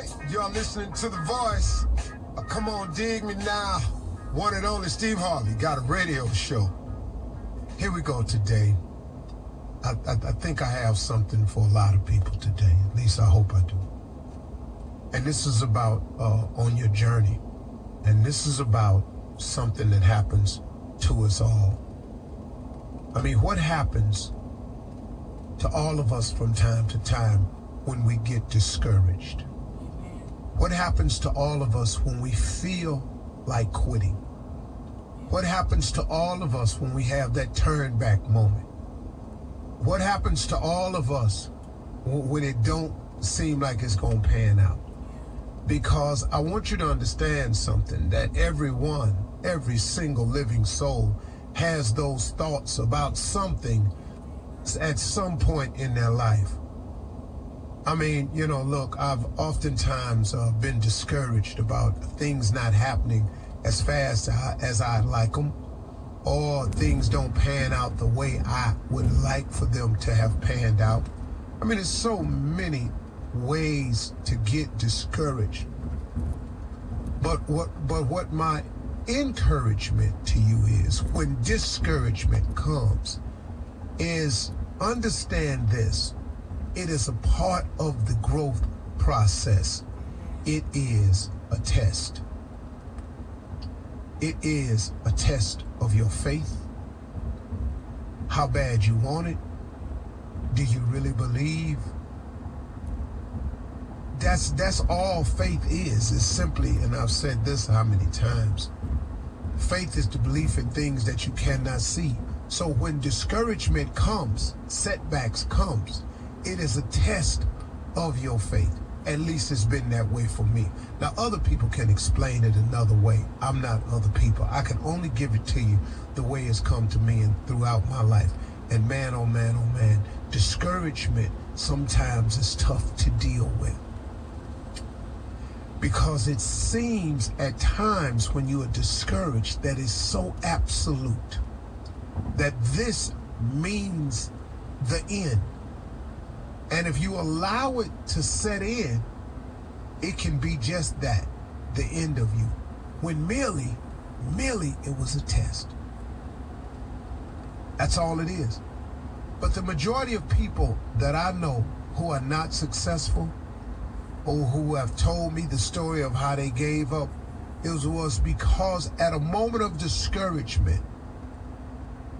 everybody. You're listening to The Voice. Come on, dig me now. One and only Steve Harvey got a radio show. Here we go today. I think I have something for a lot of people today. At least I hope I do. And this is about on your journey. And this is about something that happens to us all. I mean, what happens to all of us from time to time when we get discouraged? What happens to all of us when we feel like quitting? What happens to all of us when we have that turn back moment? What happens to all of us when it don't seem like it's going to pan out? Because I want you to understand something, that everyone, every single living soul has those thoughts about something at some point in their life. I mean, you know, look, I've oftentimes been discouraged about things not happening as fast as I'd like them, or things don't pan out the way I would like for them to have panned out. I mean, there's so many ways to get discouraged. But what my encouragement to you is, when discouragement comes, is understand this. It is a part of the growth process. It is a test. It is a test of your faith. How bad you want it. Do you really believe? That's all faith is simply, and I've said this how many times, faith is the belief in things that you cannot see. So when discouragement comes, setbacks comes, it is a test of your faith. At least it's been that way for me. Now, other people can explain it another way. I'm not other people. I can only give it to you the way it's come to me and throughout my life. And man, oh man, oh man, discouragement sometimes is tough to deal with. Because it seems at times when you are discouraged that it's so absolute, that this means the end. And if you allow it to set in, it can be just that, the end of you. When merely it was a test. That's all it is. But the majority of people that I know who are not successful, or who have told me the story of how they gave up, it was because at a moment of discouragement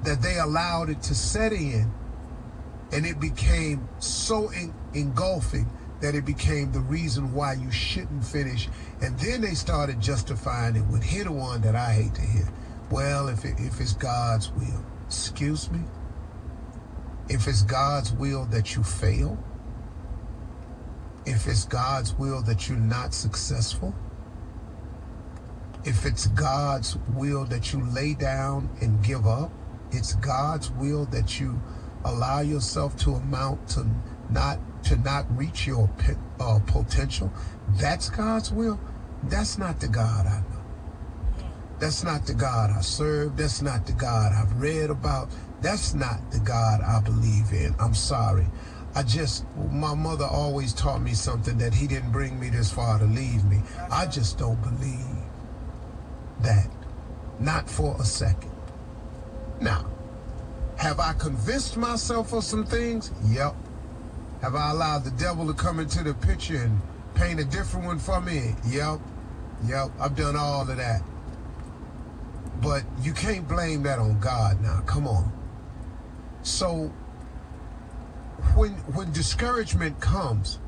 that they allowed it to set in, and it became so engulfing that it became the reason why you shouldn't finish. And then they started justifying it with, hear the one that I hate to hear. Well, if it's God's will. Excuse me? If it's God's will that you fail, if it's God's will that you're not successful, if it's God's will that you lay down and give up, it's God's will that you allow yourself to amount to not reach your potential, that's God's will. That's not the God I know. That's not the God I serve. That's not the God I've read about. That's not the God I believe in. I'm sorry. My mother always taught me something, that he didn't bring me this far to leave me. I just don't believe that. Not for a second. Now, have I convinced myself of some things? Yep. Have I allowed the devil to come into the picture and paint a different one for me? Yep. I've done all of that. But you can't blame that on God now. Come on. So, when discouragement comes,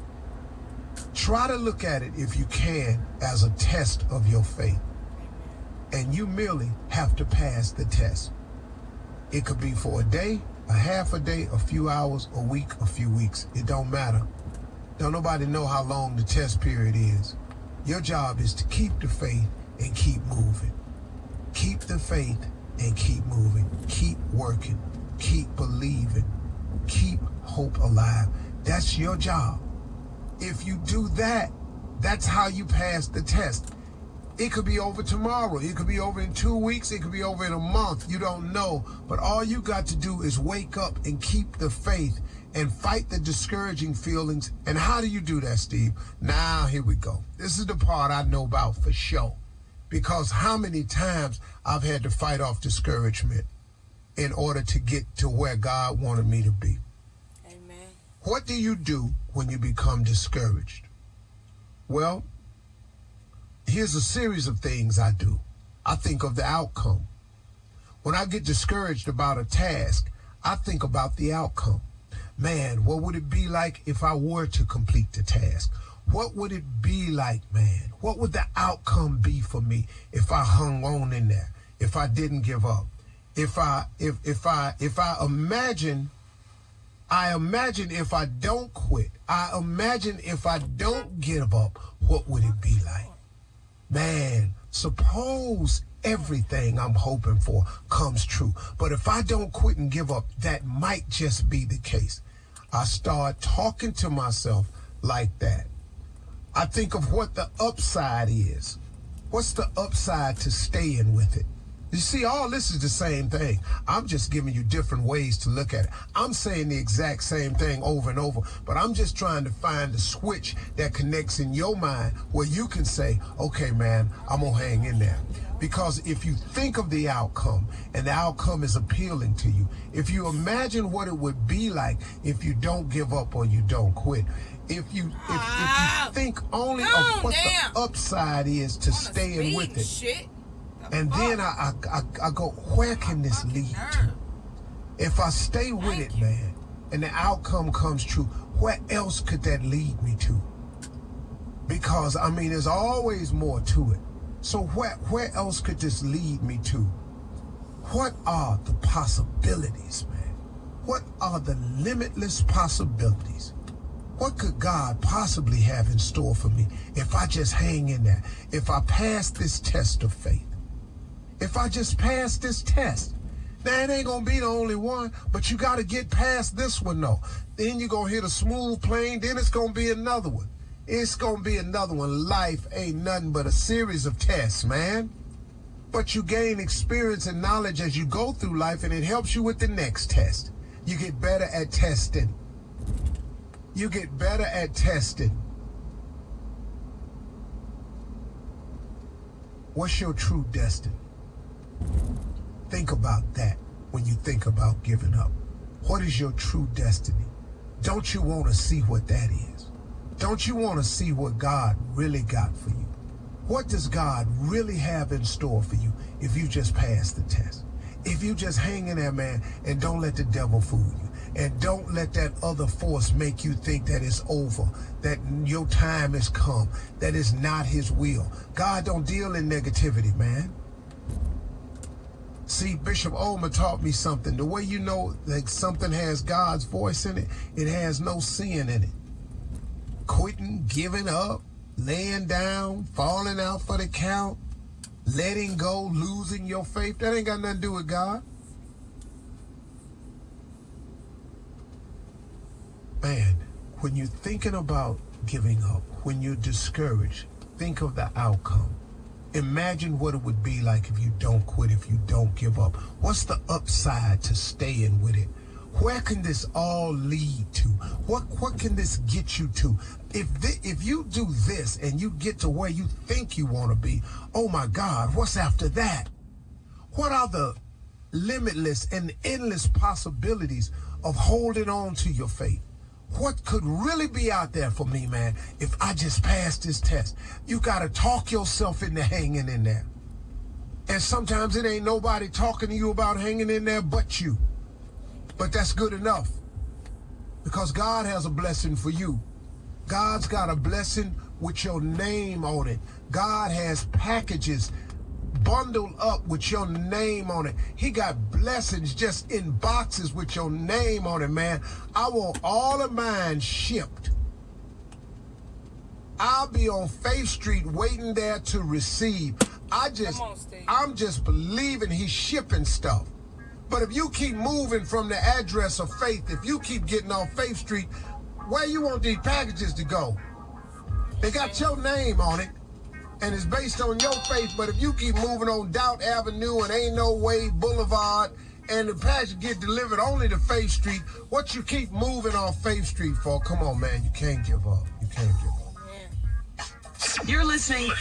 try to look at it, if you can, as a test of your faith. And you merely have to pass the test. It could be for a day, a half a day, a few hours, a week, a few weeks. It don't matter. Don't nobody know how long the test period is. Your job is to keep the faith and keep moving. Keep the faith and keep moving. Keep working. Keep believing. Keep hope alive. That's your job. If you do that, that's how you pass the test. It could be over tomorrow. It could be over in 2 weeks. It could be over in a month. You don't know. But all you got to do is wake up and keep the faith and fight the discouraging feelings. And how do you do that, Steve? Now, here we go. This is the part I know about for sure. Because how many times I've had to fight off discouragement in order to get to where God wanted me to be. Amen. What do you do when you become discouraged? Well, here's a series of things I do. I think of the outcome. When I get discouraged about a task, I think about the outcome. Man, what would it be like if I were to complete the task? What would it be like, man? What would the outcome be for me if I hung on in there, if I didn't give up? If I imagine if I don't quit, I imagine if I don't give up, what would it be like? Man, suppose everything I'm hoping for comes true. But if I don't quit and give up, that might just be the case. I start talking to myself like that. I think of what the upside is. What's the upside to staying with it? You see, all this is the same thing. I'm just giving you different ways to look at it. I'm saying the exact same thing over and over, but I'm just trying to find the switch that connects in your mind where you can say, okay, man, I'm going to hang in there. Because if you think of the outcome and the outcome is appealing to you, if you imagine what it would be like if you don't give up or you don't quit, if you think only of what the upside is to staying with it, and then I go, where can this lead to? If I stay with it, man, and the outcome comes true, where else could that lead me to? Because, I mean, there's always more to it. So where else could this lead me to? What are the possibilities, man? What are the limitless possibilities? What could God possibly have in store for me if I just hang in there? If I pass this test of faith? If I just pass this test? Now, it ain't going to be the only one, but you got to get past this one, though. Then you're going to hit a smooth plane, then it's going to be another one. It's going to be another one. Life ain't nothing but a series of tests, man. But you gain experience and knowledge as you go through life, and it helps you with the next test. You get better at testing. You get better at testing. What's your true destiny? Think about that when you think about giving up. What is your true destiny? Don't you want to see what that is? Don't you want to see what God really got for you? What does God really have in store for you if you just pass the test? If you just hang in there, man, and don't let the devil fool you. And don't let that other force make you think that it's over, that your time has come, that it's not his will. God don't deal in negativity, man. See, Bishop Olmer taught me something. The way you know that something has God's voice in it, it has no sin in it. Quitting, giving up, laying down, falling out for the count, letting go, losing your faith, that ain't got nothing to do with God. Man, when you're thinking about giving up, when you're discouraged, think of the outcome. Imagine what it would be like if you don't quit, if you don't give up. What's the upside to staying with it? Where can this all lead to? What can this get you to? If you do this and you get to where you think you want to be, oh my God, what's after that? What are the limitless and endless possibilities of holding on to your faith? What could really be out there for me, man, if I just pass this test? You got to talk yourself into hanging in there. And sometimes it ain't nobody talking to you about hanging in there but you. But that's good enough, because God has a blessing for you. God's got a blessing with your name on it. God has packages bundled up with your name on it. He got blessings just in boxes with your name on it, man. I want all of mine shipped. I'll be on Faith Street waiting there to receive. I'm just believing he's shipping stuff. But if you keep moving from the address of faith, if you keep getting on Faith Street, where you want these packages to go? They got your name on it, and it's based on your faith. But if you keep moving on Doubt Avenue and Ain't No Way Boulevard, and the package get delivered only to Faith Street. What you keep moving on Faith Street for? Come on, man, you can't give up. You can't give up. You're listening